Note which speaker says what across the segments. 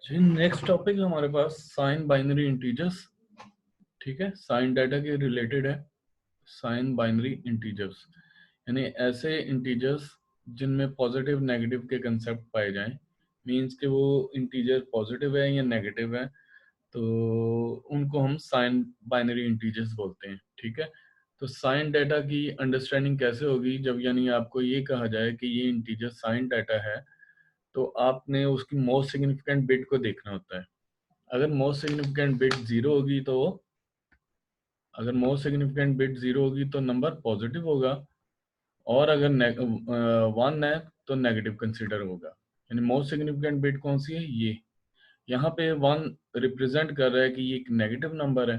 Speaker 1: जी next topic हमारे पास sign binary integers. ठीक है, साइन डाटा के रिलेटेड है। साइन बाइनरी इंटीजर्स यानी ऐसे इंटीजर्स जिनमें पॉजिटिव नेगेटिव के कंसेप्ट पाए जाएं। मींस कि वो इंटीजर पॉजिटिव है या नेगेटिव है, तो उनको हम साइन बाइनरी इंटीजर्स बोलते हैं। ठीक है, तो साइन डाटा की अंडरस्टैंडिंग कैसे होगी जब यानी आपको ये कहा जाए कि ये इंटीजर साइन डाटा है, तो आपने उसकी मोस्ट सिग्निफिकेंट बिट को देखना होता है। अगर मोस्ट सिग्निफिकेंट बिट जीरो होगी तो अगर मोस्ट सिग्निफिकेंट बिट जीरो होगी तो नंबर पॉजिटिव होगा, और अगर वन है तो नेगेटिव कंसीडर होगा। यानी मोस्ट सिग्निफिकेंट बिट कौन सी है, ये यहाँ पे वन रिप्रेजेंट कर रहा है कि ये एक नेगेटिव नंबर है,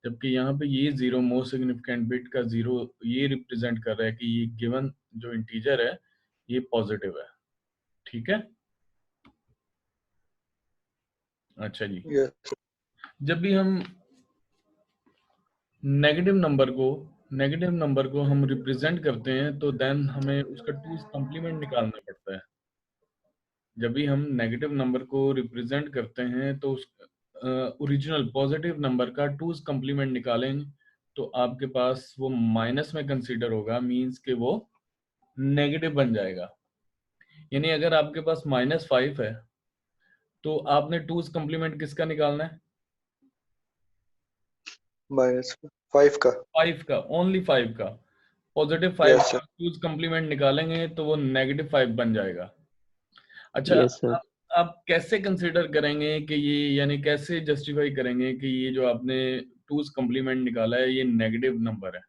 Speaker 1: जबकि यहाँ पे ये जीरो मोस्ट सिग्निफिकेंट बिट का जीरो ये रिप्रेजेंट कर रहा है कि ये गिवन जो इंटीजर है ये पॉजिटिव है। ठीक है, अच्छा जी।
Speaker 2: Yes.
Speaker 1: जब भी हम नेगेटिव नंबर को हम रिप्रेजेंट करते हैं तो देन हमें उसका टूज कॉम्प्लीमेंट निकालना पड़ता है। जब भी हम नेगेटिव नंबर को रिप्रेजेंट करते हैं तो उस ओरिजिनल पॉजिटिव नंबर का टूज कॉम्प्लीमेंट निकालेंगे तो आपके पास वो माइनस में कंसीडर होगा, मींस के वो नेगेटिव बन जाएगा। यानी अगर आपके पास -5 है तो आपने टूज कॉम्प्लीमेंट किसका निकालना है,
Speaker 2: -5 का।
Speaker 1: 5 का, ओनली 5 का। Positive 5
Speaker 2: yes sir.
Speaker 1: का टूज कॉम्प्लीमेंट निकालेंगे तो वो -5 बन जाएगा। अच्छा,
Speaker 3: यस सर।
Speaker 1: आप कैसे कंसीडर करेंगे कि ये यानी कैसे जस्टिफाई करेंगे कि ये जो आपने टूज कॉम्प्लीमेंट निकाला है ये नेगेटिव नंबर है।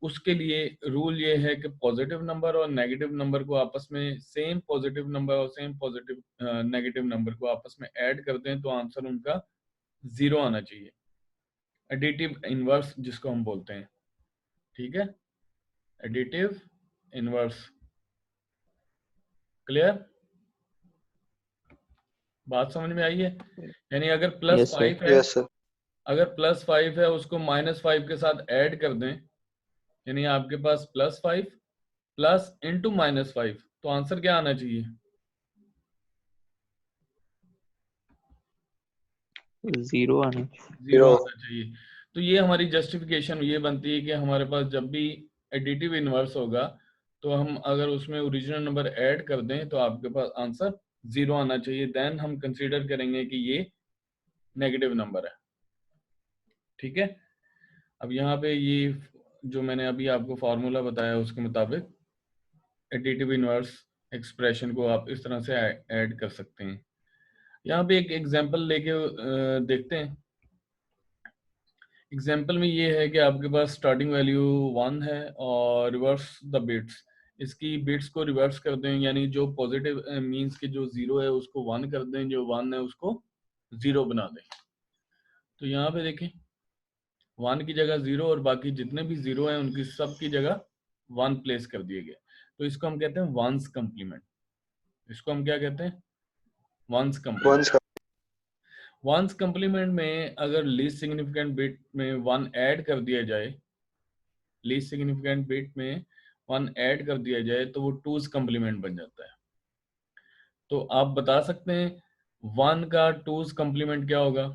Speaker 1: उसके लिए रूल ये है कि पॉजिटिव नंबर और नेगेटिव नंबर को आपस में सेम पॉजिटिव नंबर और सेम पॉजिटिव नेगेटिव नंबर को आपस में ऐड कर दें तो आंसर उनका जीरो आना चाहिए। एडिटिव इनवर्स जिसको हम बोलते हैं। ठीक है, एडिटिव इनवर्स। क्लियर, बात समझ में आई है? यानी अगर
Speaker 3: यस सर।
Speaker 1: +5 है,
Speaker 2: यस सर।
Speaker 1: अगर +5 है उसको -5 के साथ ऐड कर दें, यानी आपके पास +5 प्लस इंटू -5, तो आंसर क्या आना चाहिए?
Speaker 3: 0 आना।
Speaker 1: जीरो
Speaker 2: 0।
Speaker 1: आना चाहिए। तो ये हमारी जस्टिफिकेशन ये बनती है कि हमारे पास जब भी एडिटिव इनवर्स होगा तो हम अगर उसमें ओरिजिनल नंबर ऐड कर दें तो आपके पास आंसर जीरो आना चाहिए, देन हम कंसीडर करेंगे कि ये नेगेटिव नंबर है। ठीक है, अब यहाँ पे ये जो मैंने अभी आपको फार्मूला बताया उसके मुताबिक एडिटिव इनवर्स एक्सप्रेशन को आप इस तरह से ऐड कर सकते हैं। यहाँ पे एक एग्जांपल लेके देखते हैं। एग्जांपल में ये है कि आपके पास स्टार्टिंग वैल्यू 1 है और रिवर्स द बिट्स, इसकी बिट्स को रिवर्स कर दें, यानी जो पॉजिटिव मींस के जो 0 है उसको 1 कर दें, जो 1 है उसको 0 बना दें। तो यहाँ पे देखें 1 की जगह 0 और बाकी जितने भी 0 हैं उनकी सब की जगह 1 प्लेस कर दिए गए। तो इसको हम कहते हैं वंस कम्प्लीमेंट। इसको हम क्या कहते हैं, वंस कम्प्लीमेंट।
Speaker 2: वंस का।
Speaker 1: वंस कम्प्लीमेंट में अगर लीस्ट सिग्निफिकेंट बिट में 1 ऐड कर दिया जाए, लीस्ट सिग्निफिकेंट बिट में 1 ऐड कर दिया जाए तो वो टूज कम्प्लीमेंट बन जाता है। तो आप बता सकते हैं 1 का टूज कम्प्लीमेंट क्या होगा?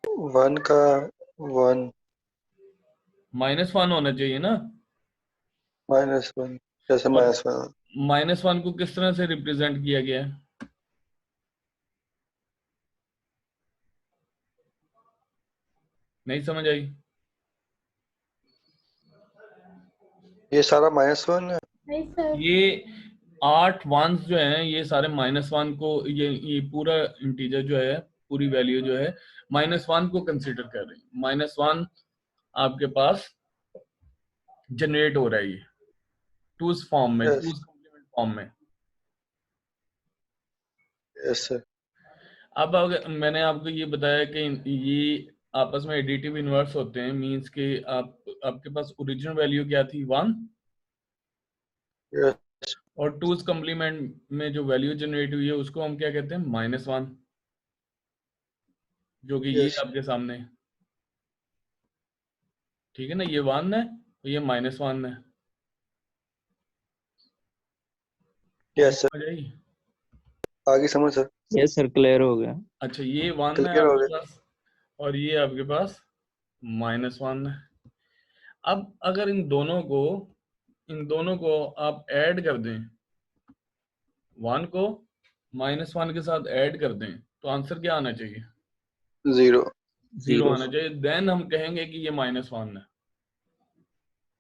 Speaker 2: 1 का 1
Speaker 1: -1 होना चाहिए ना।
Speaker 2: -1 जैसे
Speaker 1: और
Speaker 2: -1।
Speaker 1: -1 को किस तरह से रिप्रेजेंट किया गया है? नहीं समझ आई?
Speaker 2: ये सारा -1 है।
Speaker 1: ये 8 वंस जो हैं ये सारे -1 को ये पूरा इंटीजर जो है, पूरी वैल्यू जो है -1 को कंसीडर कर रही है। -1 आपके पास जनरेट हो रहा है ये टूज फॉर्म में,
Speaker 2: यस।
Speaker 1: टूज कॉम्प्लीमेंट फॉर्म में।
Speaker 2: Yes sir.
Speaker 1: अब अगर मैंने आपको ये बताया कि ये आपस में एडिटिव इनवर्स होते हैं, मींस के आपके पास ओरिजिनल वैल्यू क्या थी 1,
Speaker 2: यस।
Speaker 1: और टूज कॉम्प्लीमेंट में जो वैल्यू जनरेट हुई है उसको हम क्या कहते हैं, -1, जो कि ये
Speaker 2: यस।
Speaker 1: आपके सामने है। ठीक है ना, ये 1 है तो ये -1 है।
Speaker 2: यस सर,
Speaker 1: समझ आई?
Speaker 2: आगे समझ सर,
Speaker 3: यस सर, क्लियर हो गया।
Speaker 1: अच्छा ये 1 है
Speaker 2: क्लियर हो
Speaker 1: आपके
Speaker 2: गया।
Speaker 1: पास और ये आपके पास -1 है। अब अगर इन दोनों को आप ऐड कर दें, 1 को -1 के साथ ऐड कर दें, तो आंसर क्या आना चाहिए?
Speaker 2: 0।
Speaker 1: 0
Speaker 3: 0
Speaker 1: आना चाहिए। देन हम कहेंगे कि ये -1 है।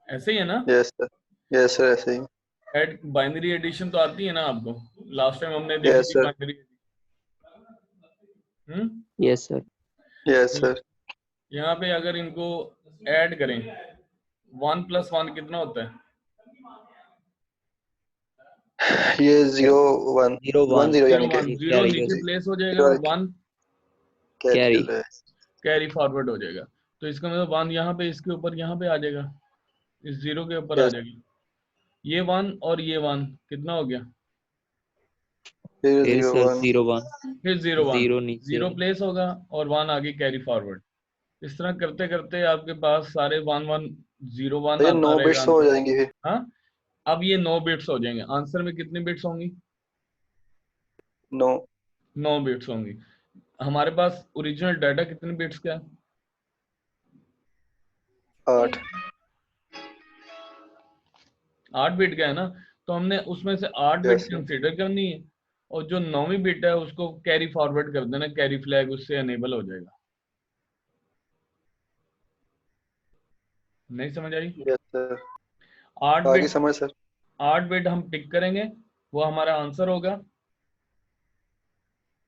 Speaker 1: ऐसे ही है ना?
Speaker 2: यस सर, यस सर, ऐसे ही।
Speaker 1: ऐड बाइनरी एडिशन तो आती है ना आपको? लास्ट टाइम हमने देखी
Speaker 2: यस
Speaker 1: थी
Speaker 2: sir,
Speaker 1: binary.
Speaker 3: Yes sir,
Speaker 2: yes sir,
Speaker 1: यहाँ पे अगर इनको ऐड करें, 1 + 1 कितना होता है?
Speaker 2: ये 0 1
Speaker 3: 0
Speaker 2: 1
Speaker 3: 1
Speaker 2: 0 यानी
Speaker 1: 0
Speaker 2: कि
Speaker 1: 1
Speaker 3: ये
Speaker 1: 0
Speaker 3: कैरी
Speaker 1: नीचे
Speaker 2: जी,
Speaker 1: प्लेस हो जाएगा, 1
Speaker 2: कैरी
Speaker 3: कैरी।
Speaker 2: चल रहा है।
Speaker 1: कैरी फॉरवर्ड हो जाएगा। तो इसका मतलब 1 यहाँ पे इसके ऊपर यहाँ पे आ जाएगा, इस 0 के ऊपर आ
Speaker 2: यस,
Speaker 1: जाएगी। ये 1 और ये 1 कितना हो गया?
Speaker 2: फिर
Speaker 3: फिर
Speaker 2: 0
Speaker 3: सर
Speaker 2: 1
Speaker 3: 0 1
Speaker 1: फिर 0 1
Speaker 3: 0 नीचे।
Speaker 1: 0 प्लेस होगा और 1 आगे कैरी फॉरवर्ड। इस तरह करते करते आपके पास सारे 1 1 0 1
Speaker 2: ये
Speaker 1: आता
Speaker 2: 9
Speaker 1: रहेगा
Speaker 2: बिट्स हो
Speaker 1: आंसर।
Speaker 2: जाएंगे फिर।
Speaker 1: हाँ, अब ये 9 बिट्स हो जाएंगे। आंसर में कितनी बिट्स होंगी?
Speaker 2: 9
Speaker 1: 9 बिट्स होंगी। हमारे पास ओरिजिनल डाटा कितने बिट्स का है?
Speaker 2: 8।
Speaker 1: 8 बिट का है ना? तो हमने उसमें से 8 बिट
Speaker 2: यस
Speaker 1: कंसीडर करनी है और जो 9वीं बिट है उसको कैरी फॉरवर्ड कर देना, कैरी फ्लैग उससे अनेबल हो जाएगा। नहीं समझ आई?
Speaker 2: यस सर,
Speaker 1: 8
Speaker 2: आगे
Speaker 1: बिट
Speaker 2: समझ सर।
Speaker 1: 8 बिट हम टिक करेंगे, वो हमारा आंसर होगा।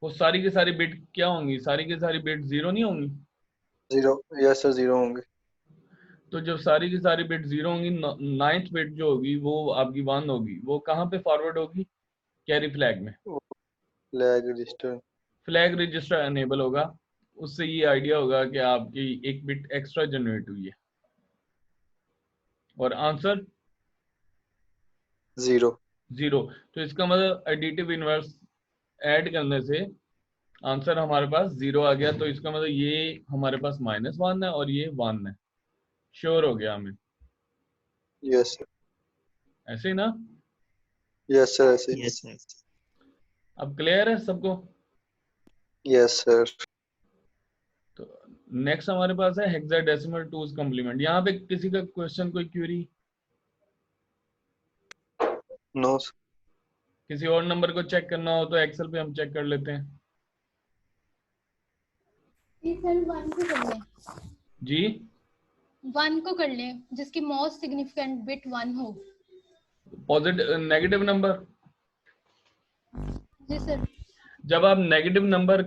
Speaker 1: वो सारी की सारी बिट क्या होंगी? सारी की सारी बिट 0 नहीं होंगी?
Speaker 2: 0, यस सर, 0 होंगे।
Speaker 1: तो जब सारी की सारी बिट 0 होंगी, 9th बिट जो होगी वो आपकी 1 होगी। वो कहाँ पे फॉरवर्ड होगी? कैरी फ्लैग में।
Speaker 2: Flag register.
Speaker 1: Flag register enable होगा। उससे ये आइडिया होगा कि आपकी एक बिट एक्स्ट्रा जनरेट हुई है। और आंसर
Speaker 2: 0।
Speaker 1: 0। तो इसका मतलब एडिटिव इनवर्स ऐड करने से आंसर हमारे पास 0 आ गया। तो इसका मतलब ये हमारे पास -1 है और ये 1 है। श्योर हो गया हमें?
Speaker 2: यस सर,
Speaker 1: ऐसे ही ना?
Speaker 2: यस सर, ऐसे ही।
Speaker 3: Yes sir.
Speaker 1: अब क्लियर है सबको?
Speaker 2: Yes sir.
Speaker 1: तो नेक्स्ट हमारे पास है हेक्साडेसिमल टूज कॉम्प्लीमेंट। यहाँ पे किसी का क्वेश्चन, कोई क्वेरी?
Speaker 2: नो।
Speaker 1: किसी और नंबर को चेक करना हो तो एक्सेल पे हम चेक कर लेते हैं।
Speaker 4: सर 1 को कर लें,
Speaker 1: जी
Speaker 4: 1 को कर लें जिसकी मोस्ट सिग्निफिकेंट बिट 1 हो।
Speaker 1: Positive negative number.
Speaker 4: जी सर।
Speaker 1: जब आप नेगेटिव नंबर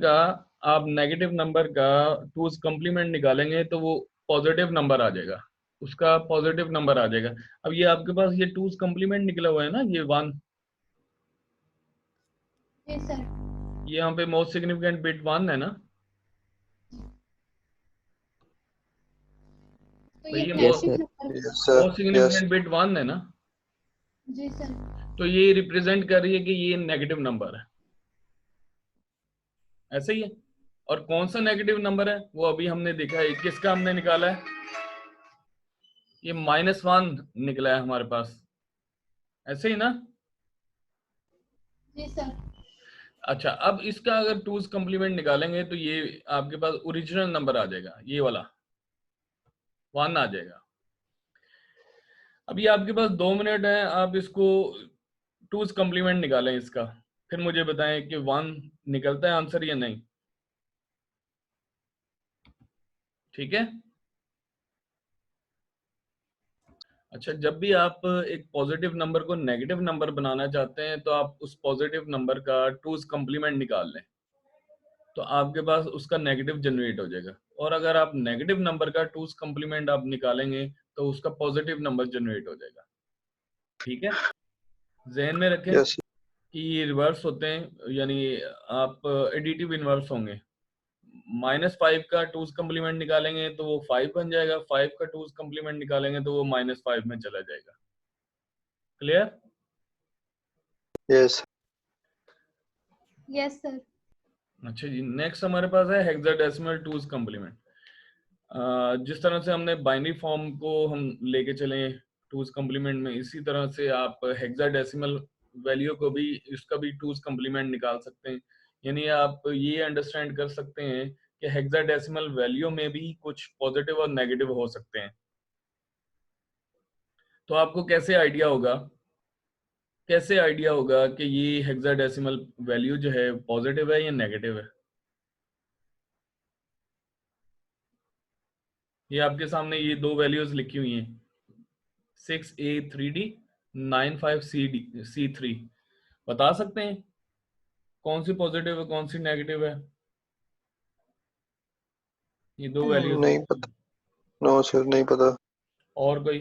Speaker 1: का टूज कॉम्प्लीमेंट निकालेंगे तो वो पॉजिटिव नंबर आ जाएगा, उसका पॉजिटिव नंबर आ जाएगा। अब ये आपके पास ये टूज कॉम्प्लीमेंट निकला हुआ है ना, ये 1,
Speaker 4: जी सर।
Speaker 1: ये यहाँ पे मोस्ट सिग्निफिकेंट बिट 1 है ना?
Speaker 4: तो
Speaker 1: तो
Speaker 4: ये
Speaker 1: ये
Speaker 3: yes
Speaker 4: negative
Speaker 3: sir.
Speaker 4: Number
Speaker 2: yes
Speaker 4: को।
Speaker 2: Sir,
Speaker 1: most
Speaker 2: yes.
Speaker 1: Significant bit 1 है ना?
Speaker 4: जी सर।
Speaker 1: तो ये रिप्रेजेंट कर रही है कि ये नेगेटिव नंबर है। ऐसे ही है। और कौन सा नेगेटिव नंबर है वो अभी हमने देखा है। किसका हमने निकाला है? ये -1 निकला है हमारे पास। ऐसे ही ना?
Speaker 4: जी सर।
Speaker 1: अच्छा, अब इसका अगर टूज कॉम्प्लीमेंट निकालेंगे तो ये आपके पास ओरिजिनल नंबर आ जाएगा, ये वाला 1 आ जाएगा। अब ये आपके पास 2 मिनट है, आप इसको टूज कॉम्प्लीमेंट निकालें इसका, फिर मुझे बताएं कि 1 निकलता है आंसर या नहीं। ठीक है? अच्छा, जब भी आप एक पॉजिटिव नंबर को नेगेटिव नंबर बनाना चाहते हैं तो आप उस पॉजिटिव नंबर का टूज कॉम्प्लीमेंट निकाल लें, तो आपके पास उसका नेगेटिव जनरेट हो जाएगा। और अगर आप नेगेटिव नंबर का टूज कॉम्प्लीमेंट आप निकालेंगे तो उसका पॉजिटिव नंबर जनरेट हो जाएगा। ठीक है? जहन में रखें
Speaker 2: यस
Speaker 1: कि ये रिवर्स होते हैं, यानी आप एडिटिव इनवर्स होंगे। -5 का टूज कॉम्प्लीमेंट निकालेंगे तो वो 5 बन जाएगा, 5 का टूज कॉम्प्लीमेंट निकालेंगे तो वो -5 में चला जाएगा। क्लियर?
Speaker 2: यस।
Speaker 4: Yes sir.
Speaker 1: अच्छा जी, नेक्स्ट हमारे पास है हेक्साडेसिमल टूज कॉम्प्लीमेंट। जिस तरह से हमने बाइनरी फॉर्म को हम लेके चले टूज कॉम्प्लीमेंट में, इसी तरह से आप हेक्साडेसिमल वैल्यू को भी, इसका भी टूज कम्प्लीमेंट निकाल सकते हैं। यानी आप ये अंडरस्टैंड कर सकते हैं कि हेक्साडेसिमल वैल्यू में भी कुछ पॉजिटिव और नेगेटिव हो सकते हैं। तो आपको कैसे आइडिया होगा कि ये हेक्साडेसिमल वैल्यू जो है पॉजिटिव है या नेगेटिव है? ये आपके सामने ये दो वैल्यूज लिखी हुई हैं, 6A3D 95C3। बता सकते हैं कौन सी पॉजिटिव है कौन सी नेगेटिव है? ये दो वैल्यूज
Speaker 2: नहीं पता। नो सर, नहीं पता।
Speaker 1: और कोई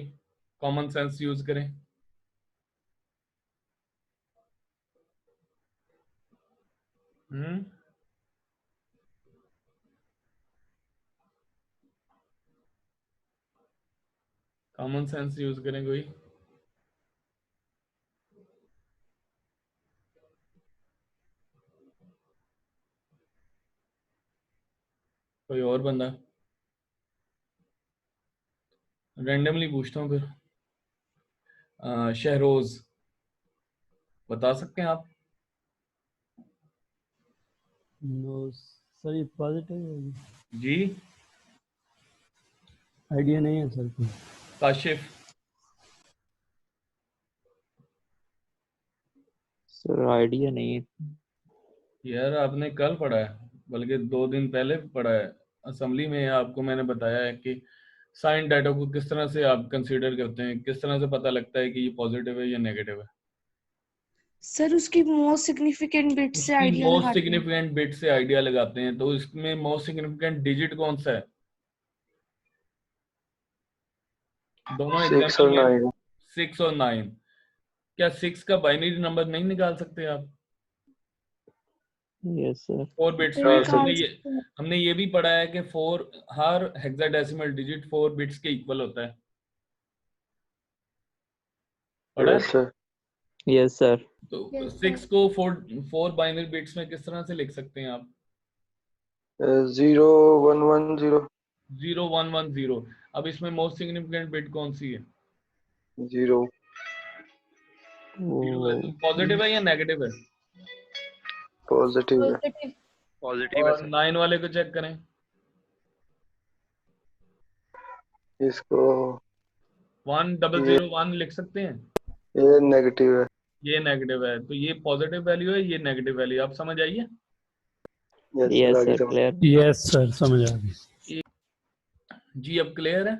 Speaker 1: कॉमन सेंस यूज करें। कॉमन सेंस यूज करें कोई। कोई और बंदा? रैंडमली पूछता हूँ फिर। शहरोज, बता सकते हैं आप?
Speaker 5: नो सर, ये पॉजिटिव होगी।
Speaker 1: जी।
Speaker 5: आइडिया नहीं है सर को।
Speaker 1: काशिफ?
Speaker 3: सर आइडिया नहीं है।
Speaker 1: यार आपने कल पढ़ा है, बल्कि 2 दिन पहले पढ़ा है। असेंबली में आपको मैंने बताया है कि साइन डाटा को किस तरह से आप कंसीडर करते हैं, किस तरह से पता लगता है कि ये पॉजिटिव है या नेगेटिव है।
Speaker 6: सर उसकी मोस्ट सिग्निफिकेंट बिट से
Speaker 1: उसकी
Speaker 6: आइडिया
Speaker 1: मोस्ट
Speaker 6: लगाते हैं।
Speaker 1: सिग्निफिकेंट बिट से आइडिया लगाते हैं, तो इसमें मोस्ट सिग्निफिकेंट डिजिट कौन सा है? दोनों
Speaker 2: 6
Speaker 1: एग्जाम्पल
Speaker 2: और
Speaker 1: में
Speaker 2: 9।
Speaker 1: 6 और 9। क्या 6 का बाइनरी नंबर नहीं निकाल सकते आप?
Speaker 3: Yes sir.
Speaker 1: 4 बिट्स में
Speaker 2: हाँ सर।
Speaker 1: हमने ये भी पढ़ा है कि 4 हर हेक्साडेसिमल डिजिट 4 बिट्स के इक्वल होता है। पढ़ा
Speaker 2: यस
Speaker 1: है?
Speaker 2: सर।
Speaker 3: Yes sir.
Speaker 1: तो
Speaker 4: Yes,
Speaker 1: 6 को 4 बाइनरी बिट्स में किस तरह से लिख सकते हैं आप?
Speaker 2: 0110
Speaker 1: 0110। अब इसमें मोस्ट सिग्निफिकेंट बिट कौन सी है?
Speaker 2: 0।
Speaker 1: पॉजिटिव है या नेगेटिव है?
Speaker 2: पॉजिटिव है।
Speaker 4: positive.
Speaker 7: पॉजिटिव है
Speaker 1: और
Speaker 7: सर।
Speaker 1: 9 वाले को चेक करें।
Speaker 2: इसको
Speaker 1: 1001 लिख सकते हैं।
Speaker 2: ये नेगेटिव है।
Speaker 1: ये नेगेटिव है, तो ये पॉजिटिव वैल्यू है, ये नेगेटिव वैल्यू। आप समझ आइए।
Speaker 2: यस सर,
Speaker 3: यस
Speaker 2: आगे
Speaker 3: सर
Speaker 2: समझ।
Speaker 3: क्लियर।
Speaker 5: यस सर, समझ आ गई।
Speaker 1: जी अब क्लियर है?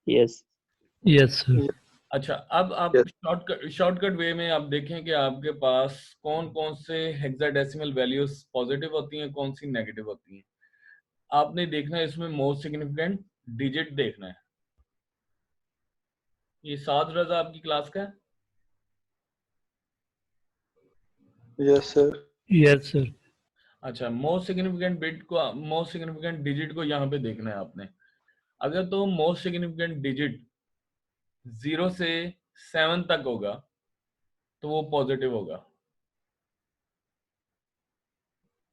Speaker 3: यस।
Speaker 5: Yes sir.
Speaker 1: अच्छा, अब आप
Speaker 2: Yes.
Speaker 1: शॉर्टकट वे में आप देखें कि आपके पास कौन कौन से हेक्साडेसिमल वैल्यूज पॉजिटिव होती हैं, कौन सी नेगेटिव होती हैं। आपने देखना है इसमें मोस्ट सिग्निफिकेंट डिजिट देखना है। ये 7 रजा आपकी क्लास का है?
Speaker 2: Yes sir.
Speaker 5: Yes sir.
Speaker 1: अच्छा, मोस्ट सिग्निफिकेंट डिजिट को यहाँ पे देखना है आपने। अगर तो मोस्ट सिग्निफिकेंट डिजिट 0 से 7 तक होगा तो वो पॉजिटिव होगा।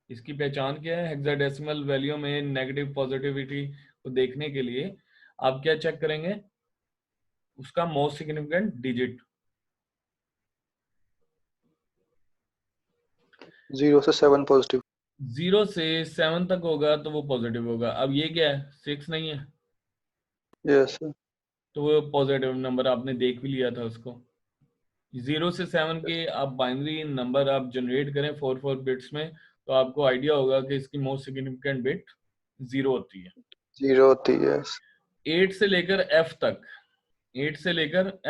Speaker 1: इसकी पहचान क्या है? हेक्साडेसिमल वैल्यू में नेगेटिव पॉजिटिविटी को देखने के लिए आप क्या चेक करेंगे? उसका मोस्ट सिग्निफिकेंट डिजिट।
Speaker 2: 0 से 7 पॉजिटिव।
Speaker 1: 0 से 7 तक होगा तो वो पॉजिटिव होगा। अब ये क्या है? 6 नहीं है,
Speaker 2: यस सर।
Speaker 1: तो वो पॉजिटिव नंबर आपने देख भी लिया था उसको। 0 से 7 के आप बाइनरी नंबर आप जनरेट करें 4 बिट्स में, तो आपको आइडिया होगा कि इसकी मोस्ट सिग्निफिकेंट बिट 0 होती है।
Speaker 2: 0 होती है।
Speaker 1: 8 से लेकर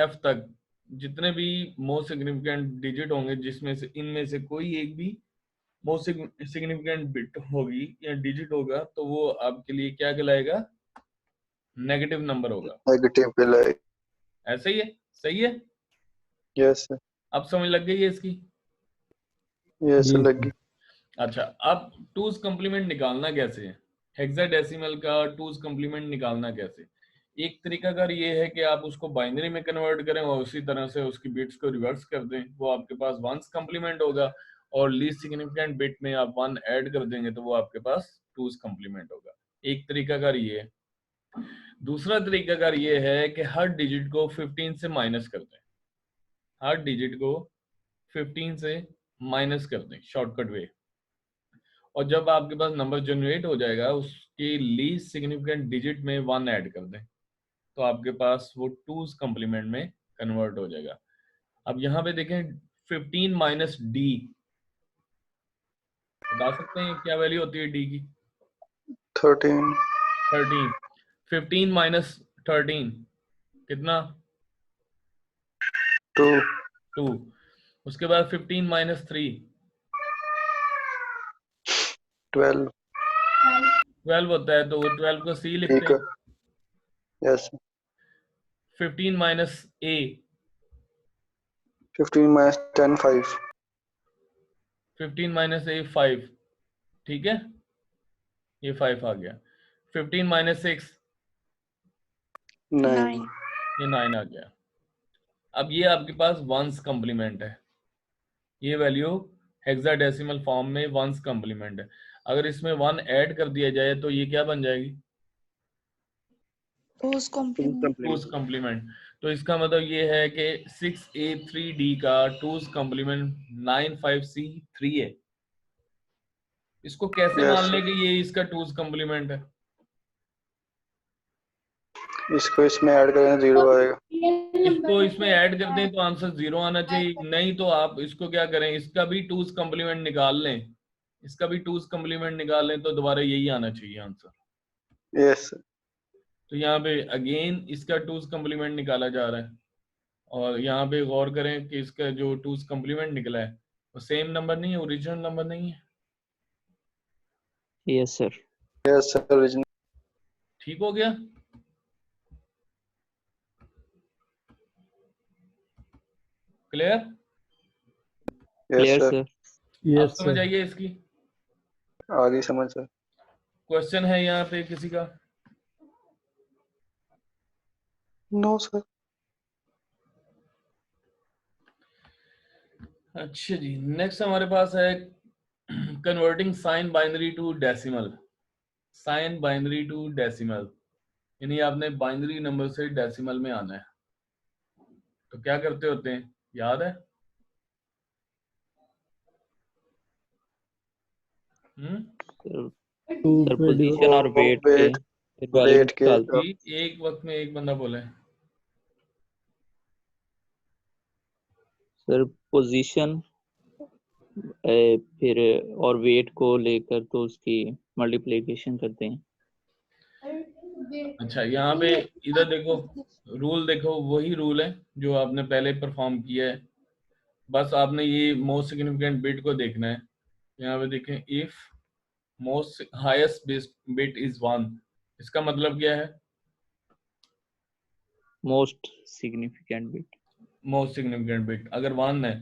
Speaker 1: F तक जितने भी मोस्ट सिग्निफिकेंट डिजिट होंगे, जिसमें से इनमें से कोई एक भी मोस्ट सिग्निफिकेंट बिट होगी या डिजिट होगा, तो वो आपके लिए क्या कहलाएगा? नेगेटिव नंबर होगा।
Speaker 2: नेगेटिव पे लाए।
Speaker 1: ऐसा ही है? सही है?
Speaker 2: Yes sir.
Speaker 1: अब समझ लग गई है इसकी?
Speaker 2: यस
Speaker 5: जी
Speaker 2: लगी।
Speaker 1: अच्छा, अब टूज कम्प्लीमेंट निकालना कैसे है? हेक्साडेसिमल का टूज कम्प्लीमेंट निकालना कैसे? एक तरीकाकार ये है कि आप उसको बाइनरी में कन्वर्ट करें और उसी तरह से उसकी बिट्स को रिवर्स कर दें, वो आपके पास वंस कम्प्लीमेंट होगा, और लीस्ट सिग्निफिकेंट बिट में आप 1 ऐड कर देंगे तो वो आपके पास टूज कम्प्लीमेंट होगा। एक तरीकाकार ये है। दूसरा तरीकाकार ये है कि हर डिजिट को 15 से माइनस कर दें। हर डिजिट को 15 से माइनस कर दें, शॉर्टकट वे। और जब आपके पास नंबर जनरेट हो जाएगा उसके लीस्ट सिग्निफिकेंट डिजिट में 1 ऐड कर दें, तो आपके पास वो 2's कॉम्प्लीमेंट में कन्वर्ट हो जाएगा। अब यहाँ पे देखें 15 माइनस डी, बता सकते हैं क्या वैल्यू होती है डी की?
Speaker 2: 13
Speaker 1: 13। 15 माइनस 13 कितना?
Speaker 2: 2
Speaker 1: 2। उसके बाद 15 माइनस 3
Speaker 2: 12
Speaker 1: 12 होता है, तो 12 को सी लिखते
Speaker 2: ठीक है।
Speaker 1: हैं।
Speaker 2: यस
Speaker 1: 15 माइनस ए
Speaker 2: 15 minus 10 5
Speaker 1: 15 माइनस ए 5, ठीक है, ये 5 आ गया। 15 माइनस 6
Speaker 2: 9
Speaker 1: ये 9 आ गया। अब ये आपके पास वंस कॉम्प्लीमेंट है, ये वैल्यू हेक्साडेसिमल फॉर्म में वंस कॉम्प्लीमेंट है। अगर इसमें 1 ऐड कर दिया जाए तो ये क्या बन जाएगी?
Speaker 6: Two's complement.
Speaker 1: 2's complement. तो इसका मतलब ये है कि 6a3d का 2's कॉम्प्लीमेंट 95c3 है। इसको कैसे
Speaker 2: Yes,
Speaker 1: मान
Speaker 2: sir.
Speaker 1: लें कि ये इसका 2's कॉम्प्लीमेंट है?
Speaker 2: इसको इसमें ऐड करें 0 आएगा।
Speaker 1: इसको इसमें ऐड कर दें तो आंसर 0 आना चाहिए, नहीं तो आप इसको क्या करें, इसका भी 2's कॉम्प्लीमेंट निकाल लें, इसका भी 2's कॉम्प्लीमेंट निकाल लें तो दोबारा यही आना चाहिए आंसर।
Speaker 2: यस
Speaker 1: तो यहाँ पे अगेन इसका 2's कॉम्प्लीमेंट निकाला जा रहा है, और यहाँ पे गौर करें कि इसका जो 2's कॉम्प्लीमेंट निकला है वो सेम नंबर नहीं है, ओरिजिनल नंबर नहीं है।
Speaker 3: Yes sir.
Speaker 2: Yes sir original.
Speaker 1: ठीक हो गया? Clear?
Speaker 3: Clear
Speaker 2: yes sir
Speaker 3: sir.
Speaker 1: आप
Speaker 5: यस
Speaker 1: समझ
Speaker 5: सर।
Speaker 1: आइए इसकी।
Speaker 2: आगे समझ सर।
Speaker 1: क्वेश्चन है यहाँ पे किसी का?
Speaker 2: No sir.
Speaker 1: अच्छा जी, नेक्स्ट हमारे पास है converting sign binary to decimal. Sign binary to decimal यानी आपने बाइनरी नंबर से डेसिमल में आना है, तो क्या करते होते हैं, याद है?
Speaker 3: सर
Speaker 5: टू
Speaker 3: सर
Speaker 5: पे जो
Speaker 3: पोजीशन और वेट के
Speaker 2: वेट
Speaker 3: फिर वैल्यू
Speaker 2: वेट के
Speaker 3: निकालते हैं।
Speaker 1: जी, एक वक्त में एक बंदा बोले।
Speaker 3: सर पोजीशन फिर और वेट को लेकर तो उसकी मल्टीप्लिकेशन करते हैं।
Speaker 1: अच्छा, यहाँ पे इधर देखो, रूल देखो, वही रूल है जो आपने पहले परफॉर्म किया है, बस आपने ये मोस्ट सिग्निफिकेंट बिट को देखना है। यहाँ पे देखें, if most highest bit is 1, इसका मतलब क्या है?
Speaker 3: Most significant bit.
Speaker 1: Most significant bit अगर 1 है,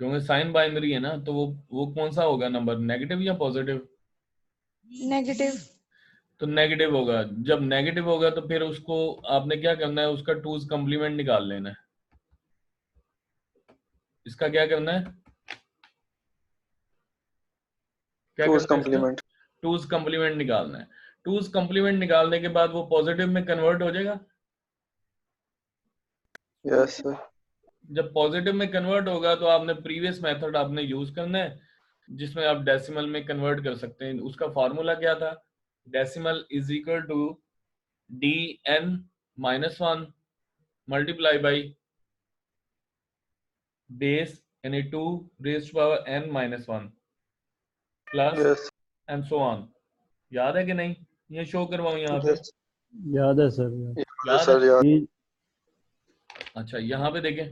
Speaker 1: क्योंकि साइन बाइनरी है ना, तो वो कौन सा होगा नंबर, नेगेटिव या पॉजिटिव?
Speaker 6: नेगेटिव।
Speaker 1: तो नेगेटिव होगा। जब नेगेटिव होगा तो फिर उसको आपने क्या करना है, उसका 2's कॉम्प्लीमेंट निकाल लेना है। इसका क्या करना है, क्या
Speaker 2: 2's
Speaker 1: करना है इसका?
Speaker 2: कॉम्प्लीमेंट।
Speaker 1: 2's कॉम्प्लीमेंट निकालना है। 2's कॉम्प्लीमेंट निकालने के बाद वो पॉजिटिव में कन्वर्ट हो जाएगा।
Speaker 2: Yes sir.
Speaker 1: जब पॉजिटिव में कन्वर्ट होगा तो आपने प्रीवियस मेथड आपने यूज करना है, जिसमें आप डेसिमल में कन्वर्ट कर सकते हैं। उसका फॉर्मूला क्या था? Decimal is equal to dn-1 multiply by base यानी 2 raise to power n-1 plus
Speaker 2: yes
Speaker 1: and so on. याद है कि नहीं? ये शो करवाऊं यहाँ पे?
Speaker 2: यस
Speaker 5: याद है सर।
Speaker 1: याद
Speaker 2: सर
Speaker 1: है?
Speaker 2: याद।
Speaker 5: ये
Speaker 1: अच्छा, यहाँ पे देखें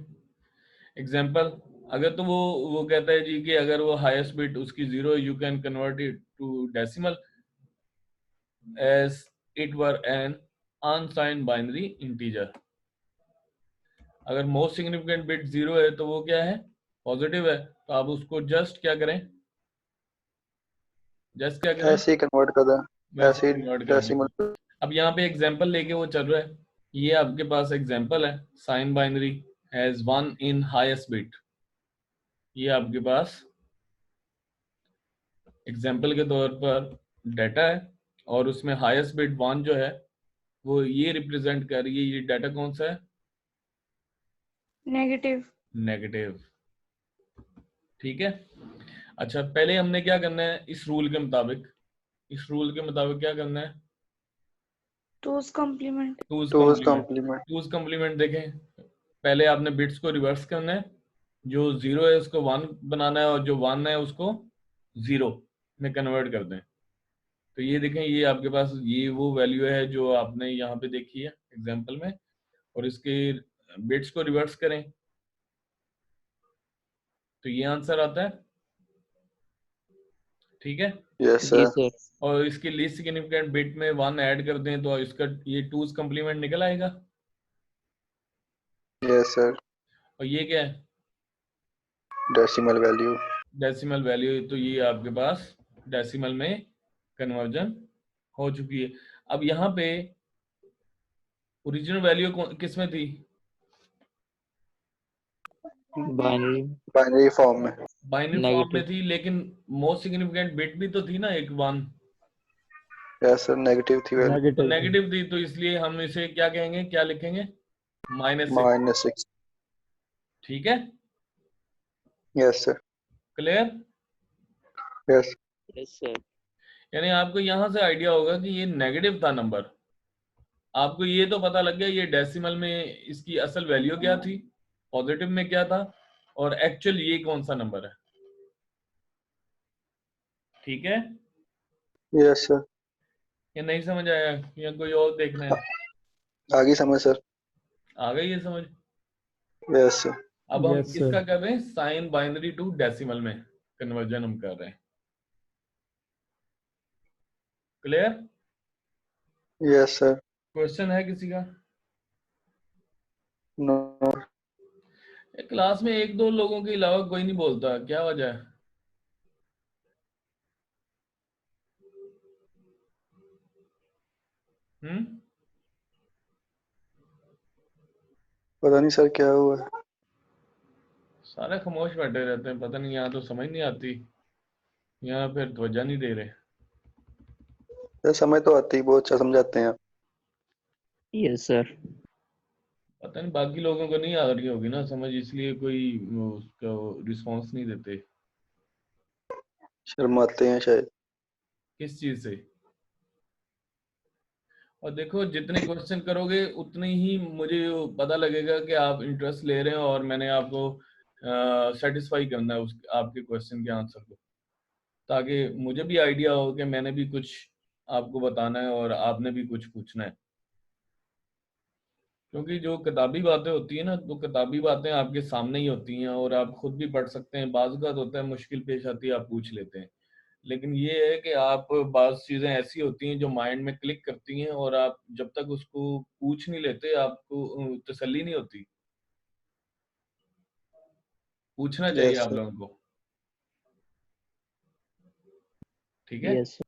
Speaker 1: एग्जाम्पल, अगर तो वो कहता है जी कि अगर वो हाईएस्ट बिट उसकी 0, you can convert it to decimal as it were an unsigned binary integer. अगर मोस्ट सिग्निफिकेंट बिट 0 है तो वो क्या है, पॉजिटिव है, तो आप उसको जस्ट क्या करें, जस्ट क्या करें,
Speaker 2: ऐसे ही कन्वर्ट कर दें।
Speaker 1: वैसे
Speaker 2: ऐसे ही
Speaker 1: कन्वर्ट करेंगे।
Speaker 2: डेसिमल।
Speaker 1: अब यहाँ पे एग्जाम्पल लेके वो चल रहा है, ये आपके पास एग्जाम्पल है, sign binary has 1 in highest bit. ये आपके पास एग्जाम्पल के तौर पर डाटा है, और उसमें हाईएस्ट बिट 1 जो है वो ये रिप्रेजेंट कर रही है, ये डाटा कौन सा है?
Speaker 6: नेगेटिव।
Speaker 1: नेगेटिव। ठीक है, अच्छा पहले हमने क्या करना है, इस रूल के मुताबिक क्या करना है,
Speaker 6: two's complement.
Speaker 1: Two's
Speaker 2: two's
Speaker 1: complement.
Speaker 2: Complement.
Speaker 1: Two's complement देखें, पहले आपने बिट्स को रिवर्स करना है, जो 0 है उसको 1 बनाना है और जो 1 है उसको 0 में कन्वर्ट कर दें। तो ये देखें, ये आपके पास ये वो वैल्यू है जो आपने यहाँ पे देखी है एग्जांपल में, और इसके बिट्स को रिवर्स करें तो ये आंसर आता है। ठीक है,
Speaker 2: यस
Speaker 3: जी
Speaker 2: सर।
Speaker 3: सर।
Speaker 1: और इसके लीस्ट सिग्निफिकेंट बिट में 1 ऐड कर दें तो इसका ये टूज कॉम्प्लीमेंट निकल आएगा।
Speaker 2: Yes sir.
Speaker 1: और ये क्या है,
Speaker 2: डेसिमल वैल्यू।
Speaker 1: डेसिमल वैल्यू, तो ये आपके पास डेसिमल में कन्वर्जन हो चुकी है। अब यहाँ पे ओरिजिनल वैल्यू किस में थी,
Speaker 3: बाइनरी
Speaker 2: बाइनरी फॉर्म में।
Speaker 1: बाइनरी फॉर्म में
Speaker 3: नेगेटिव।
Speaker 1: थी, लेकिन मोस्ट सिग्निफिकेंट बिट भी तो थी ना एक 1,
Speaker 2: यस सर, नेगेटिव थी वैल्यू।
Speaker 1: तो
Speaker 5: नेगेटिव।
Speaker 1: नेगेटिव थी, तो इसलिए हम इसे क्या कहेंगे, क्या लिखेंगे, -6।
Speaker 2: -6।
Speaker 1: ठीक है,
Speaker 2: yes sir.
Speaker 1: Clear.
Speaker 2: Yes.
Speaker 3: Yes sir.
Speaker 1: यानी आपको यहां से आइडिया होगा कि ये नेगेटिव था नंबर, आपको ये तो पता लग गया ये डेसिमल में इसकी असल वैल्यू क्या थी, पॉजिटिव में क्या था, और एक्चुअल ये कौन सा नंबर है। ठीक है,
Speaker 2: यस सर।
Speaker 1: ये नहीं समझ आया या कोई और देखना है,
Speaker 2: आगे समझ सर।
Speaker 1: आ गई ये समझ।
Speaker 2: Yes sir.
Speaker 1: अब हम
Speaker 5: Yes, sir.
Speaker 1: किसका कर रहे हैं, साइन बाइनरी टू डेसिमल में कन्वर्जन हम कर रहे हैं। Clear,
Speaker 2: yes sir.
Speaker 1: क्वेश्चन है किसी का।
Speaker 2: नो।
Speaker 1: क्लास में 1-2 लोगों के अलावा कोई नहीं बोलता, क्या वजह है।
Speaker 2: पता नहीं सर क्या हुआ है।
Speaker 1: सारे खामोश बैठे रहते हैं, पता नहीं, यहाँ तो समझ नहीं आती, यहाँ फिर तवज्जो नहीं दे रहे।
Speaker 2: सर समझ तो आती, बहुत अच्छा समझाते हैं आप।
Speaker 3: Yes sir.
Speaker 1: पता नहीं बाकी लोगों को नहीं आ रही होगी ना समझ, इसलिए कोई उसका रिस्पॉन्स नहीं देते।
Speaker 2: शर्माते हैं शायद।
Speaker 1: किस चीज से। और देखो जितने क्वेश्चन करोगे उतनी ही मुझे पता लगेगा कि आप इंटरेस्ट ले रहे हो और मैंने आपको सेटिस्फाई करना है उस आपके क्वेश्चन के आंसर को, ताकि मुझे भी आइडिया हो कि मैंने भी कुछ आपको बताना है और आपने भी कुछ पूछना है। क्योंकि जो किताबी बातें होती है ना, तो किताबी बातें आपके सामने ही होती हैं और आप खुद भी पढ़ सकते हैं, बाज़ औक़ात होता है मुश्किल पेश आती है आप पूछ लेते हैं, लेकिन ये है कि आप बाज़ चीज़ें ऐसी होती हैं जो माइंड में क्लिक करती हैं और आप जब तक उसको पूछ नहीं लेते आपको तसल्ली नहीं होती। पूछना चाहिए
Speaker 2: यस
Speaker 1: आप
Speaker 2: सर।
Speaker 1: लोगों को। ठीक है,
Speaker 3: यस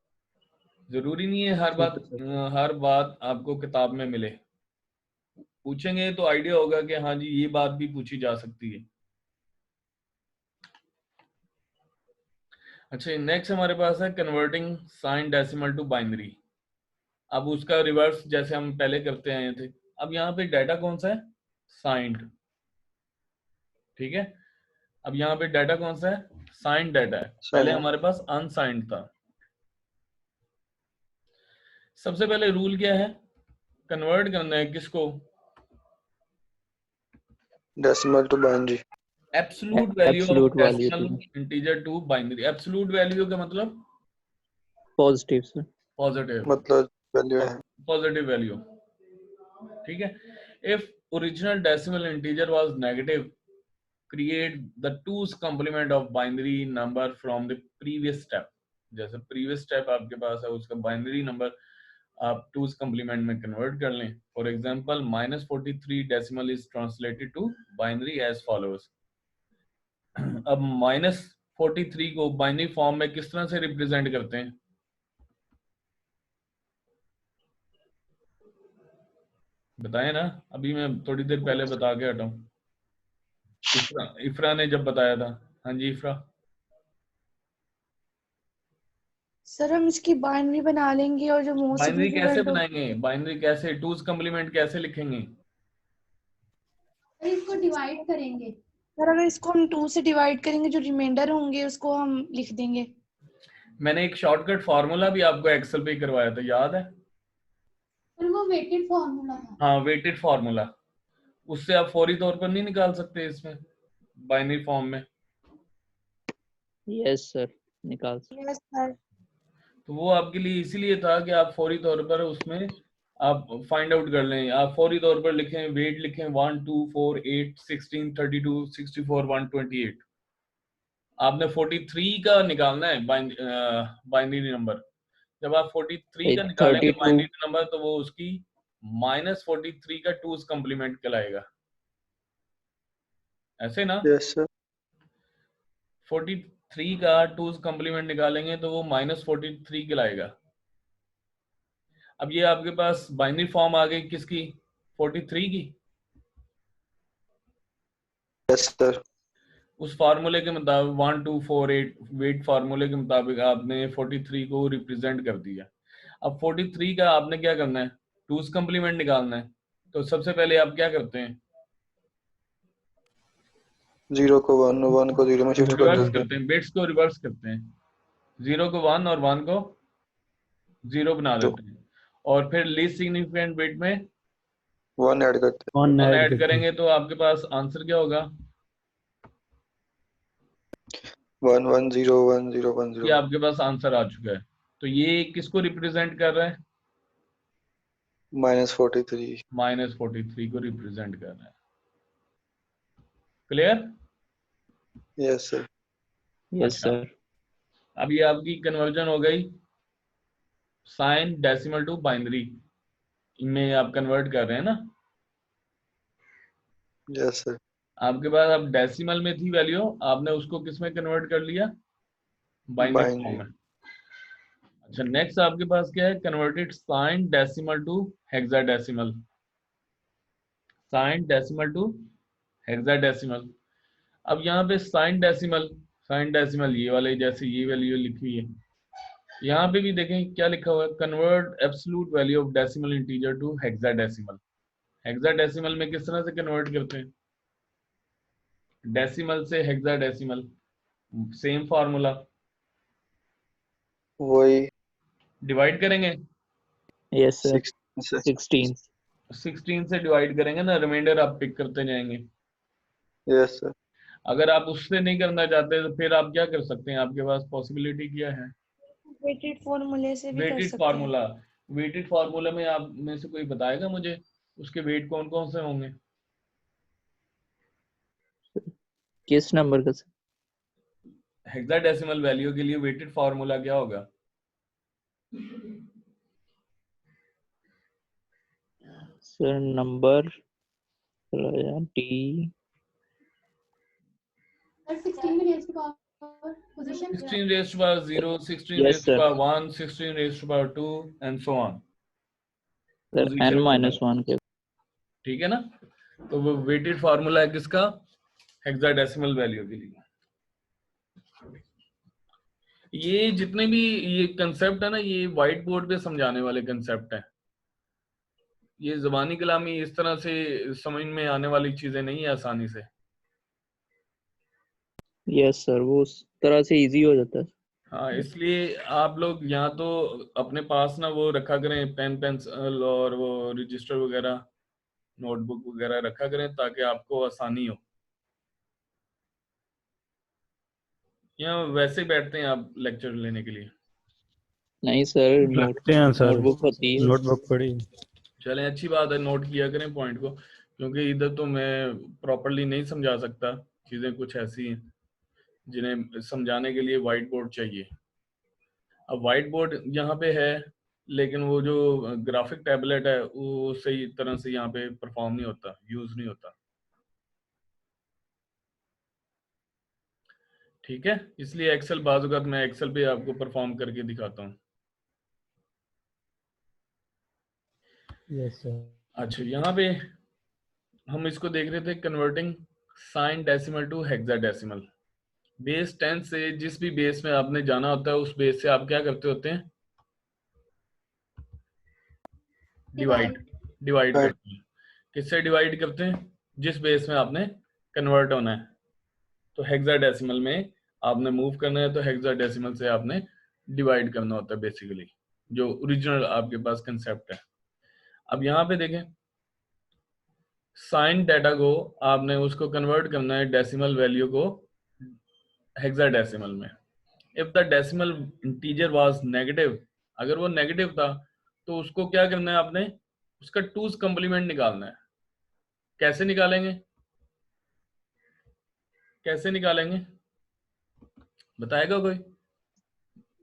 Speaker 1: जरूरी नहीं है हर बात आपको किताब में मिले, पूछेंगे तो आइडिया होगा कि हाँ जी ये बात भी पूछी जा सकती है। अच्छा, नेक्स्ट हमारे पास है converting sign decimal to binary. अब उसका रिवर्स जैसे हम पहले करते आए थे, अब यहाँ पे डाटा कौन सा है, साइंड। ठीक है, अब यहाँ पे डाटा कौन सा है, साइंड डाटा है, पहले
Speaker 2: साइन।
Speaker 1: हमारे पास अनसाइंड था। सबसे पहले रूल क्या है, कन्वर्ट करना है किसको,
Speaker 2: decimal to binary.
Speaker 1: Absolute value of
Speaker 3: absolute value
Speaker 1: decimal
Speaker 3: to
Speaker 1: integer to binary. Absolute value का मतलब
Speaker 3: पॉजिटिव सर।
Speaker 1: पॉजिटिव,
Speaker 2: मतलब वैल्यू है।
Speaker 1: Positive value. ठीक है, if original decimal integer was negative, create the two's complement of binary number from the previous step। जैसे previous step आपके पास है उसका binary number आप two's complement में convert कर लें। For example, -43 decimal is translated to binary as follows। अब -43 को बाइनरी फॉर्म में किस तरह से रिप्रेजेंट करते हैं, बताएं ना, अभी मैं थोड़ी देर पहले बता के हटा हूं। इफ्रा ने जब बताया था। हाँ जी इफ्रा।
Speaker 6: सर हम इसकी बाइनरी बना लेंगे और जो मोस्ट
Speaker 1: बाइनरी कैसे
Speaker 6: सिग्निफिकेंट
Speaker 1: बनाएंगे, बाइनरी कैसे, टूज कॉम्प्लीमेंट कैसे लिखेंगे,
Speaker 4: इसको डिवाइड करेंगे।
Speaker 6: सर अगर इसको हम 2 से डिवाइड करेंगे, जो रिमाइंडर होंगे उसको हम लिख देंगे।
Speaker 1: मैंने एक शॉर्टकट फार्मूला भी आपको एक्सेल पे करवाया था, याद है?
Speaker 4: फिर वो वेटेड फॉर्मूला था।
Speaker 1: हाँ, वेटेड फार्मूला। उससे आप फौरी तौर पर नहीं निकाल सकते इसमें, बाइनरी फॉर्म में।
Speaker 3: यस सर, निकाल सकते।
Speaker 6: Yes sir.
Speaker 1: तो वो आपके लिए इसीलिए था कि आप फौरी तौर पर उसमें आप फाइंड आउट कर लें। आप फौरी तौर पर लिखें, वेट लिखें 1 2 4 8 16 32 64 128। आपने 43 का निकालना है बाइनरी नंबर। जब आप 43 का निकालेंगे
Speaker 3: 32
Speaker 1: बाइनरी नंबर, तो वो उसकी -43 का 2's कंप्लीमेंट कहलाएगा, ऐसे ना?
Speaker 2: Yes sir.
Speaker 1: 43 का 2's कंप्लीमेंट निकालेंगे तो वो -43 कहलाएगा। अब ये आपके पास बाइनरी फॉर्म आ गई किसकी? 43 की।
Speaker 2: Yes sir.
Speaker 1: उस फार्मूले के मुताबिक 1 2 4 8 वेट फार्मूले के मुताबिक आपने 43 को रिप्रेजेंट कर दिया। अब 43 का आपने क्या करना है? 2's कंप्लीमेंट निकालना है। तो सबसे पहले आप क्या करते हैं?
Speaker 2: 0 को 1, 1 को 0 में शिफ्ट कर
Speaker 1: रिवर्स
Speaker 2: देते हैं।
Speaker 1: करते हैं, बिट्स को रिवर्स करते हैं। 0 को 1 और 1 को 0 बना
Speaker 2: तो
Speaker 1: देते हैं। और फिर लीस्ट सिग्निफिकेंट बिट में
Speaker 2: 1 ऐड करते
Speaker 5: 1
Speaker 1: 1
Speaker 5: ऐड
Speaker 1: ऐड
Speaker 5: करते हैं।
Speaker 1: करेंगे तो आपके पास आंसर क्या होगा?
Speaker 2: हैं। 1 1 0 1 0 1
Speaker 1: ये
Speaker 2: 0।
Speaker 1: आपके पास आंसर आ चुका है। तो ये किसको रिप्रेजेंट कर रहा है?
Speaker 2: -43।
Speaker 1: -43 को रिप्रेजेंट कर रहा है। क्लियर?
Speaker 2: Yes sir.
Speaker 3: यस
Speaker 1: अच्छा,
Speaker 3: सर।
Speaker 1: अब ये आपकी कन्वर्जन हो गई साइन डेसिमल टू बाइनरी में, आप कन्वर्ट कर रहे हैं ना?
Speaker 2: Yes sir.
Speaker 1: आपके पास अब डेसिमल में थी वैल्यू, आपने उसको किस में कन्वर्ट कर लिया? Binary form
Speaker 2: binary.
Speaker 1: में। अच्छा, नेक्स्ट आपके पास क्या है? Converted sign decimal to hexadecimal. Sign decimal to hexadecimal. अब यहाँ पे साइन डेसिमल ये वाले, जैसे ये वैल्यू लिखी हुई है, यहाँ पे भी देखें क्या लिखा हुआ है? Convert absolute value of decimal integer to hexadecimal. Hexadecimal में किस तरह से कन्वर्ट करते हैं? डेसिमल से हेक्साडेसिमल, सेम फार्मूला,
Speaker 2: वही
Speaker 1: डिवाइड करेंगे।
Speaker 3: Yes sir.
Speaker 2: 16 से।
Speaker 3: 16।
Speaker 1: 16 से डिवाइड करेंगे ना, रिमाइंडर आप पिक करते जाएंगे।
Speaker 2: Yes sir.
Speaker 1: अगर आप उससे नहीं करना चाहते तो फिर आप क्या कर सकते हैं? आपके पास पॉसिबिलिटी क्या है?
Speaker 6: वेटेड फॉर्मूले से भी कर
Speaker 1: वेटेड
Speaker 6: सकते हैं।
Speaker 1: फार्मूला। वेटेड फार्मूला में आप में से कोई बताएगा मुझे उसके वेट कौन कौन से होंगे?
Speaker 3: किस नंबर का सर?
Speaker 1: हेक्साडेसिमल वैल्यू के लिए वेटेड फार्मूला क्या होगा?
Speaker 3: सर नंबर टी
Speaker 4: 16 में raise to power position
Speaker 1: 16 raised to power 0, 16
Speaker 3: yes
Speaker 1: raised to
Speaker 3: sir.
Speaker 1: power 1, 16 raised to power 2 and so on।
Speaker 3: Sir
Speaker 1: Position
Speaker 3: n-1 के।
Speaker 1: ठीक है ना? तो वो वेटेड फार्मूला है किसका? हेक्साडेसिमल वैल्यू के लिए। ये जितने भी ये कंसेप्ट है ना, ये व्हाइट बोर्ड पे समझाने वाले कंसेप्ट हैं। ये ज़बानी कलामी इस तरह से समझ में आने वाली चीजें नहीं है आसानी से।
Speaker 3: यस सर, वो उस तरह से इजी हो जाता है।
Speaker 1: हाँ, इसलिए आप लोग यहाँ तो अपने पास ना वो रखा करें, पेन पेंसिल और वो रजिस्टर वगैरह, नोटबुक वगैरह रखा करें ताकि आपको आसानी हो। यहाँ वैसे ही बैठते हैं आप लेक्चर लेने के लिए?
Speaker 3: नहीं सर,
Speaker 5: रखते हैं सर,
Speaker 3: नोटबुक होती है।
Speaker 5: नोटबुक पड़ी।
Speaker 1: चलें, अच्छी बात है, नोट किया करें पॉइंट को, क्योंकि इधर तो मैं प्रॉपरली नहीं समझा सकता। चीज़ें कुछ ऐसी हैं जिन्हें समझाने के लिए वाइट बोर्ड चाहिए। अब वाइट बोर्ड यहाँ पे है, लेकिन वो जो ग्राफिक टैबलेट है वो सही तरह से यहाँ पे परफॉर्म नहीं होता, यूज नहीं होता। ठीक है, इसलिए एक्सेल बाज़ औक़ात मैं एक्सेल पे आपको परफॉर्म करके दिखाता हूँ।
Speaker 5: Yes sir.
Speaker 1: अच्छा, यहाँ पे हम इसको देख रहे थे, converting sign decimal to hexadecimal. Base 10 से जिस भी बेस में आपने जाना होता है उस बेस से आप क्या करते होते हैं? डिवाइड करते हैं। किससे डिवाइड करते हैं? जिस बेस में आपने कन्वर्ट होना है। तो हेक्साडेसिमल में आपने मूव करना है, तो हेक्साडेसिमल से आपने डिवाइड करना होता है बेसिकली, जो ओरिजिनल आपके पास कंसेप्ट है। अब यहाँ पे देखें, साइन डाटा को आपने उसको कन्वर्ट करना है डेसिमल वैल्यू को हेक्साडेसिमल में। If the decimal integer was negative, अगर वो नेगेटिव था तो उसको क्या करना है, आपने उसका 2's कंप्लीमेंट निकालना है। कैसे निकालेंगे, कैसे निकालेंगे बताएगा कोई?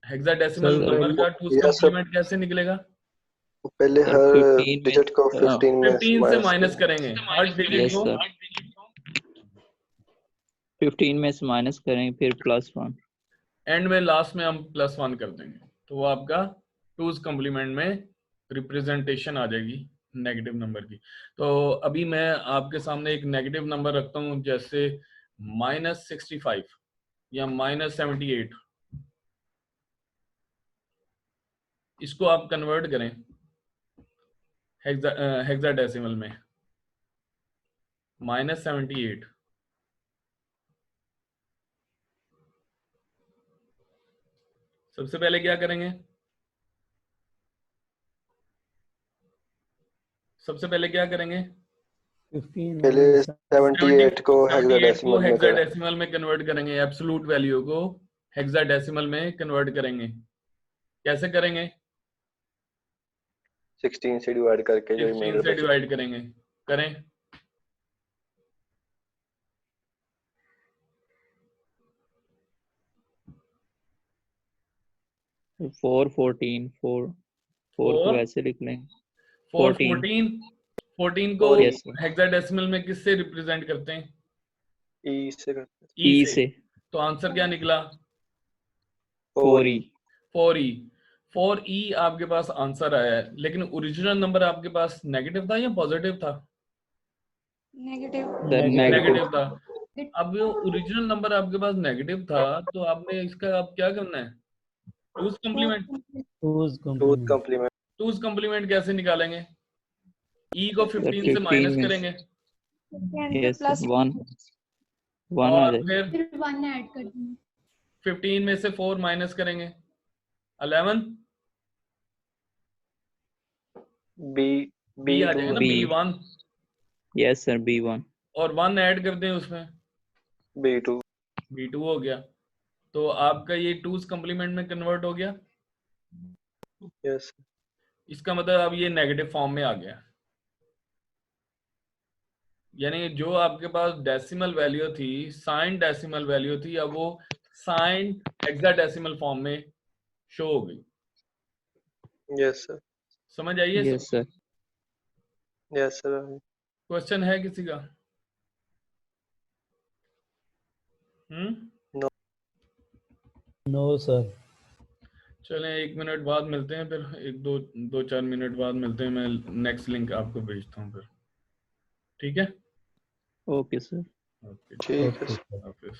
Speaker 1: हेक्साडेसिमल
Speaker 3: सर,
Speaker 1: नंबर का 2's
Speaker 2: या सब
Speaker 1: कंप्लीमेंट कैसे निकलेगा?
Speaker 2: पहले
Speaker 3: सर,
Speaker 2: हर
Speaker 3: 15
Speaker 2: डिजिट को
Speaker 3: में
Speaker 2: 15 में
Speaker 1: 15 से माइनस करेंगे हर डिजिट
Speaker 3: यस
Speaker 1: को,
Speaker 3: सर, 15 में से माइनस करेंगे फिर +1।
Speaker 1: एंड में लास्ट में हम +1 कर देंगे, तो वो आपका 2's कंप्लीमेंट में रिप्रेजेंटेशन आ जाएगी नेगेटिव नंबर की। तो अभी मैं आपके सामने एक नेगेटिव नंबर रखता हूं, जैसे -65 या -78। इसको आप कन्वर्ट करें हेक्साडेसिमल में, -78। सबसे पहले क्या करेंगे, सबसे पहले क्या करेंगे,
Speaker 5: 15
Speaker 2: पहले
Speaker 5: minus
Speaker 2: 78 को
Speaker 1: 78 को
Speaker 2: हेक्साडेसिमल में करें।
Speaker 1: हेक्साडेसिमल में कन्वर्ट करेंगे, एब्सोल्यूट वैल्यू को हेक्साडेसिमल में कन्वर्ट करेंगे। कैसे करेंगे?
Speaker 2: 16 से डिवाइड करके जो
Speaker 1: 16
Speaker 2: रिमाइंडर
Speaker 1: से
Speaker 2: बचे।
Speaker 1: डिवाइड करेंगे, करें।
Speaker 3: 414 को वैसे लिख लेंगे।
Speaker 1: 14 को
Speaker 3: Yes, sir.
Speaker 1: हेक्साडेसिमल में किससे रिप्रेजेंट करते हैं?
Speaker 2: ई से करते
Speaker 1: E
Speaker 3: E
Speaker 1: से।
Speaker 3: से
Speaker 1: तो आंसर क्या निकला?
Speaker 3: 4E।
Speaker 1: 4E। 4E आपके पास आंसर आया है, लेकिन ओरिजिनल नंबर आपके पास नेगेटिव था या पॉजिटिव था?
Speaker 6: नेगेटिव।
Speaker 3: Sir
Speaker 1: negative
Speaker 3: negative.
Speaker 1: था। अब वो ओरिजिनल नंबर आपके पास नेगेटिव था, तो आपने इसका अब क्या करना है, 2's complement.
Speaker 5: 2's
Speaker 2: tooth
Speaker 5: complement.
Speaker 2: Complement
Speaker 1: 2's complement कैसे निकालेंगे? E को 15 से
Speaker 3: 15
Speaker 1: माइनस
Speaker 3: में
Speaker 1: करेंगे
Speaker 3: यस
Speaker 6: प्लस
Speaker 3: 1 आ
Speaker 1: और
Speaker 3: जाए।
Speaker 1: फिर
Speaker 4: फिर 1 ऐड कर देंगे।
Speaker 1: 15 में से 4 माइनस करेंगे 11।
Speaker 2: बी
Speaker 1: बी आ जाएगा ना,
Speaker 3: B।
Speaker 1: B1,
Speaker 3: yes sir B1।
Speaker 1: और 1 ऐड कर दें उसमें,
Speaker 2: B2
Speaker 1: B2 हो गया। तो आपका ये 2's कंप्लीमेंट में कन्वर्ट हो गया।
Speaker 2: यस
Speaker 1: इसका मतलब अब ये नेगेटिव फॉर्म में आ गया, यानी जो आपके पास डेसिमल वैल्यू थी, साइन डेसिमल वैल्यू थी, अब वो साइन हेक्साडेसिमल फॉर्म में शो हो गई।
Speaker 2: यस सर
Speaker 1: समझ आइए?
Speaker 3: Yes sir.
Speaker 2: Yes sir
Speaker 1: question है किसी का?
Speaker 5: No, sir.
Speaker 1: चलें 1 मिनट बाद मिलते हैं, फिर 2-4 मिनट बाद मिलते हैं। मैं नेक्स्ट लिंक आपको भेजता हूँ फिर, ठीक है?
Speaker 3: Okay sir.
Speaker 1: ओके,
Speaker 2: ठीक है
Speaker 5: Okay,
Speaker 2: सर।
Speaker 5: sir.
Speaker 1: हाफिज़।